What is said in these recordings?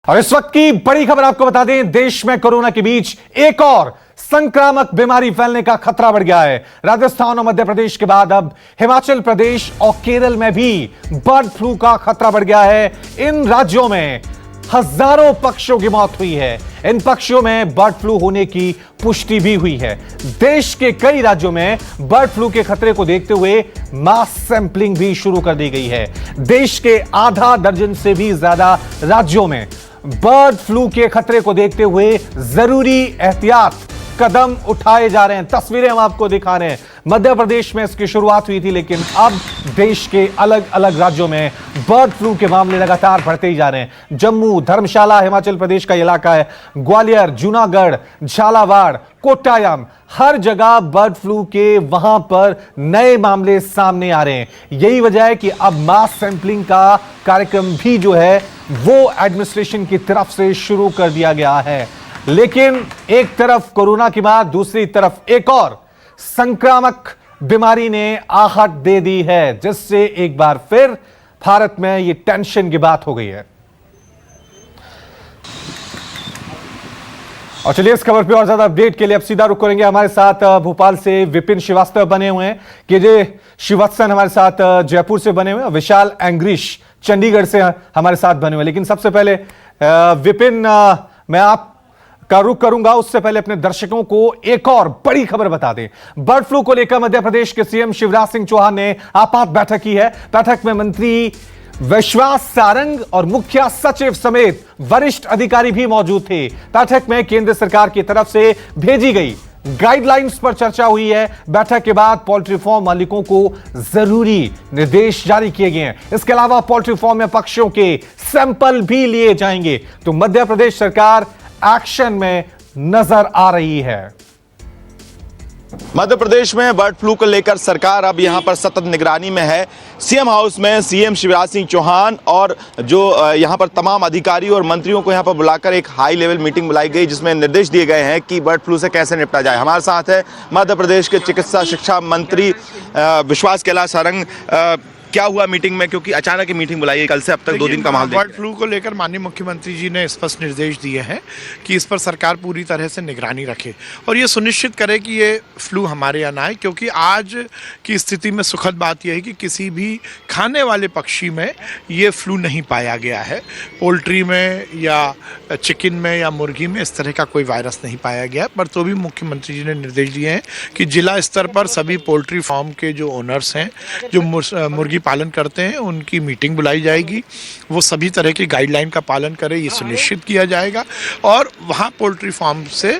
और इस वक्त की बड़ी खबर आपको बता दें, देश में कोरोना के बीच एक और संक्रामक बीमारी फैलने का खतरा बढ़ गया है। राजस्थान और मध्य प्रदेश के बाद अब हिमाचल प्रदेश और केरल में भी बर्ड फ्लू का खतरा बढ़ गया है। इन राज्यों में हजारों पक्षियों की मौत हुई है। इन पक्षियों में बर्ड फ्लू होने की पुष्टि भी हुई है। देश के कई राज्यों में बर्ड फ्लू के खतरे को देखते हुए मास सैंपलिंग भी शुरू कर दी गई है। देश के आधा दर्जन से भी ज्यादा राज्यों में बर्ड फ्लू के खतरे को देखते हुए जरूरी एहतियात कदम उठाए जा रहे हैं। तस्वीरें हम आपको दिखा रहे हैं। मध्य प्रदेश में इसकी शुरुआत हुई थी, लेकिन अब देश के अलग अलग राज्यों में बर्ड फ्लू के मामले लगातार बढ़ते ही जा रहे हैं। जम्मू, धर्मशाला हिमाचल प्रदेश का इलाका है, ग्वालियर, जूनागढ़, झालावाड़, कोट्टायम, हर जगह बर्ड फ्लू के वहां पर नए मामले सामने आ रहे हैं। यही वजह है कि अब मास सैंपलिंग का कार्यक्रम भी जो है वो एडमिनिस्ट्रेशन की तरफ से शुरू कर दिया गया है। लेकिन एक तरफ कोरोना की बात, दूसरी तरफ एक और संक्रामक बीमारी ने आहट दे दी है, जिससे एक बार फिर भारत में यह टेंशन की बात हो गई है। और चलिए इस खबर पे और ज्यादा अपडेट के लिए अब सीधा रुक करेंगे। हमारे साथ भोपाल से विपिन श्रीवास्तव बने हुए हैं, केजे श्रीवत्सन हमारे साथ जयपुर से बने हुए हैं, विशाल एंग्रीश चंडीगढ़ से हमारे साथ बने हुए। लेकिन सबसे पहले विपिन, मैं आप का रुख करूंगा, उससे पहले अपने दर्शकों को एक और बड़ी खबर बता दें। बर्ड फ्लू को लेकर मध्य प्रदेश के सीएम शिवराज सिंह चौहान ने आपात बैठक की है। बैठक में मंत्री विश्वास सारंग और मुख्य सचिव समेत वरिष्ठ अधिकारी भी मौजूद थे। बैठक में केंद्र सरकार की तरफ से भेजी गई गाइडलाइंस पर चर्चा हुई है। बैठक के बाद पोल्ट्री फार्म मालिकों को जरूरी निर्देश जारी किए गए हैं। इसके अलावा पोल्ट्री फार्म में पक्षियों के सैंपल भी लिए जाएंगे। तो मध्य प्रदेश सरकार एक्शन में नजर आ रही है। मध्य प्रदेश में बर्ड फ्लू को लेकर सरकार अब यहां पर सतत निगरानी में है। सीएम हाउस में सीएम शिवराज सिंह चौहान और जो यहां पर तमाम अधिकारी और मंत्रियों को यहां पर बुलाकर एक हाई लेवल मीटिंग बुलाई गई, जिसमें निर्देश दिए गए हैं कि बर्ड फ्लू से कैसे निपटा जाए। हमारे साथ है मध्य प्रदेश के चिकित्सा शिक्षा मंत्री विश्वास कैलाश सारंग। क्या हुआ मीटिंग में, क्योंकि अचानक ही मीटिंग बुलाई है, कल से अब तक 2 दिन का माहौल। बर्ड फ्लू को लेकर माननीय मुख्यमंत्री जी ने स्पष्ट निर्देश दिए हैं कि इस पर सरकार पूरी तरह से निगरानी रखे और ये सुनिश्चित करे कि ये फ्लू हमारे यहाँ ना आए। क्योंकि आज की स्थिति में सुखद बात यह है कि किसी भी खाने वाले पक्षी में ये फ्लू नहीं पाया गया है। पोल्ट्री में या चिकन में या मुर्गी में इस तरह का कोई वायरस नहीं पाया गया। पर तो भी मुख्यमंत्री जी ने निर्देश दिए हैं कि जिला स्तर पर सभी पोल्ट्री फार्म के जो ओनर्स हैं, जो मुर्गी पालन करते हैं, उनकी मीटिंग बुलाई जाएगी। वो सभी तरह की गाइडलाइन का पालन करें, ये सुनिश्चित किया जाएगा। और वहाँ पोल्ट्री फार्म से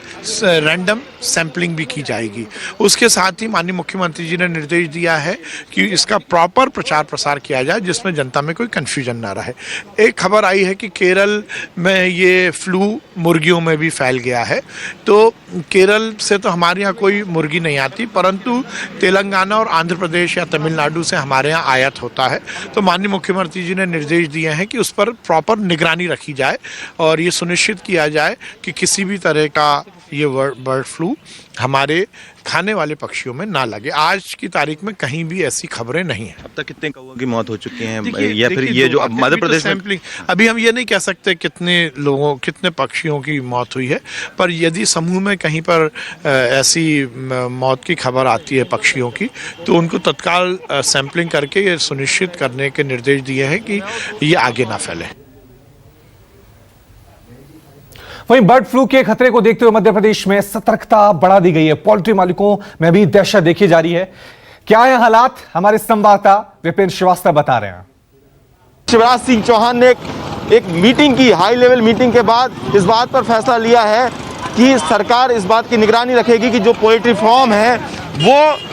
रैंडम सैंपलिंग भी की जाएगी। उसके साथ ही माननीय मुख्यमंत्री जी ने निर्देश दिया है कि इसका प्रॉपर प्रचार प्रसार किया जाए, जिसमें जनता में कोई कन्फ्यूजन ना रहे। एक खबर आई है कि केरल में ये फ्लू मुर्गियों में भी फैल गया है। तो केरल से तो हमारे यहाँ कोई मुर्गी नहीं आती, परंतु तेलंगाना और आंध्र प्रदेश या तमिलनाडु से हमारे यहाँ आयात होता है। तो माननीय मुख्यमंत्री जी ने निर्देश दिए हैं कि उस पर प्रॉपर निगरानी रखी जाए और ये सुनिश्चित किया जाए कि किसी भी तरह का ये बर्ड फ्लू हमारे खाने वाले पक्षियों में ना लगे। आज की तारीख में कहीं भी ऐसी खबरें नहीं है। अब तक कितने कौओं की मौत हो चुकी है, या फिर ये जो मध्य प्रदेश सैंपलिंग, अभी हम ये नहीं कह सकते कितने पक्षियों की मौत हुई है। पर यदि समूह में कहीं पर ऐसी मौत की खबर आती है पक्षियों की, तो उनको तत्काल सैंपलिंग करके ये सुनिश्चित करने के निर्देश दिए हैं कि ये आगे ना फैले। वहीं बर्ड फ्लू के खतरे को देखते हुए मध्य प्रदेश में सतर्कता बढ़ा दी गई है। पोल्ट्री मालिकों में भी दहशत देखी जा रही है। क्या है हालात, हमारे संवाददाता विपिन श्रीवास्तव बता रहे हैं। शिवराज सिंह चौहान ने एक मीटिंग की, हाई लेवल मीटिंग के बाद इस बात पर फैसला लिया है कि सरकार इस बात की निगरानी रखेगी कि जो पोल्ट्री फार्म है वो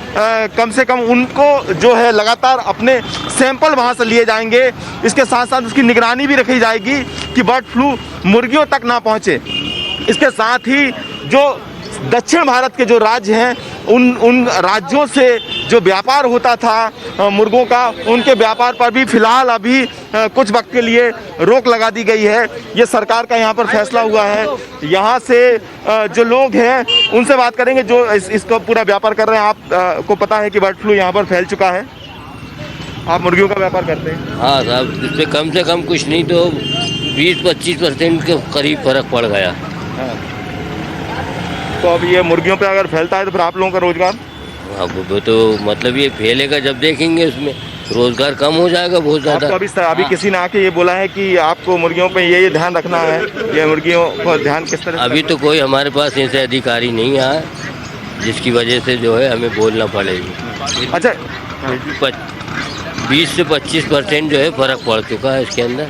कम से कम उनको जो है लगातार अपने सैंपल वहाँ से लिए जाएंगे। इसके साथ साथ उसकी निगरानी भी रखी जाएगी कि बर्ड फ्लू मुर्गियों तक ना पहुँचे। इसके साथ ही जो दक्षिण भारत के जो राज्य हैं, उन राज्यों से जो व्यापार होता था मुर्गों का, उनके व्यापार पर भी फिलहाल अभी कुछ वक्त के लिए रोक लगा दी गई है। ये सरकार का यहाँ पर फैसला हुआ है। यहाँ से जो लोग हैं उनसे बात करेंगे जो इसका पूरा व्यापार कर रहे हैं। आप को पता है कि बर्ड फ्लू यहाँ पर फैल चुका है, आप मुर्गियों का व्यापार करते हैं? हाँ साहब, इसमें कम से कम कुछ नहीं तो 20-25% के करीब फर्क पड़ गया। तो अब ये मुर्गियों पे अगर फैलता है तो फिर आप लोगों का रोजगार? अब वो तो मतलब ये फैलेगा जब देखेंगे, उसमें रोजगार कम हो जाएगा बहुत आपको ज़्यादा। अभी किसी ने आके ये बोला है कि आपको मुर्गियों पे ये ध्यान रखना है, ये मुर्गियों को ध्यान किस तरह से अभी तो कोई हमारे पास ऐसे अधिकारी नहीं आया जिसकी वजह से जो है हमें बोलना पड़ेगी। अच्छा 20 से 25% जो है फ़र्क पड़ चुका है इसके अंदर,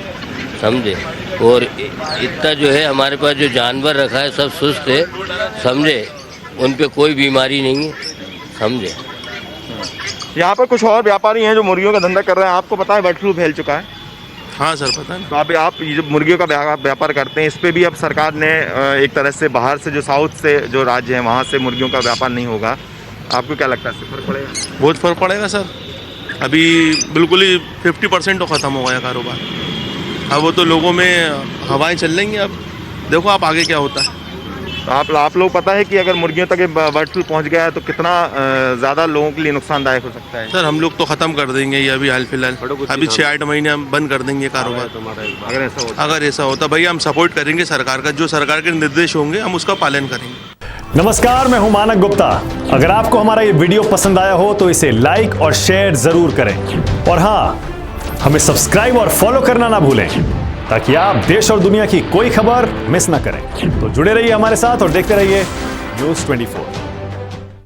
समझे। और इतना जो है हमारे पास जो जानवर रखा है सब सुस्त है, समझे, उन पे कोई बीमारी नहीं है, समझे। यहाँ पर कुछ और व्यापारी हैं जो मुर्गियों का धंधा कर रहे हैं, आपको पता है बर्ड फ्लू फैल चुका है? हाँ सर, पता है। तो अभी आप ये जो मुर्गियों का व्यापार करते हैं, इस पे भी अब सरकार ने एक तरह से बाहर से जो साउथ से जो राज्य हैं वहाँ से मुर्गियों का व्यापार नहीं होगा, आपको क्या लगता है इससे फर्क पड़ेगा? बहुत फ़र्क पड़ेगा सर। अभी बिल्कुल ही 50% तो ख़त्म हो गया कारोबार। अब वो तो लोगों में हवाएं चल रही हैं, अब देखो आप आगे क्या होता है। तो आप लोग पता है कि अगर मुर्गियों तक बर्ड फ्लू पहुँच गया है तो कितना ज़्यादा लोगों के लिए नुकसानदायक हो सकता है? सर हम लोग तो ख़त्म कर देंगे ये अभी हाल फिलहाल, अभी 6-8 महीने हम बंद कर देंगे कारोबार। अगर ऐसा होता भैया हम सपोर्ट करेंगे सरकार का, जो सरकार के निर्देश होंगे हम उसका पालन करेंगे। नमस्कार, मैं हूं मानक गुप्ता। अगर आपको हमारा ये वीडियो पसंद आया हो तो इसे लाइक और शेयर जरूर करें, और हाँ, हमें सब्सक्राइब और फॉलो करना ना भूलें ताकि आप देश और दुनिया की कोई खबर मिस ना करें। तो जुड़े रहिए हमारे साथ और देखते रहिए न्यूज़ 24।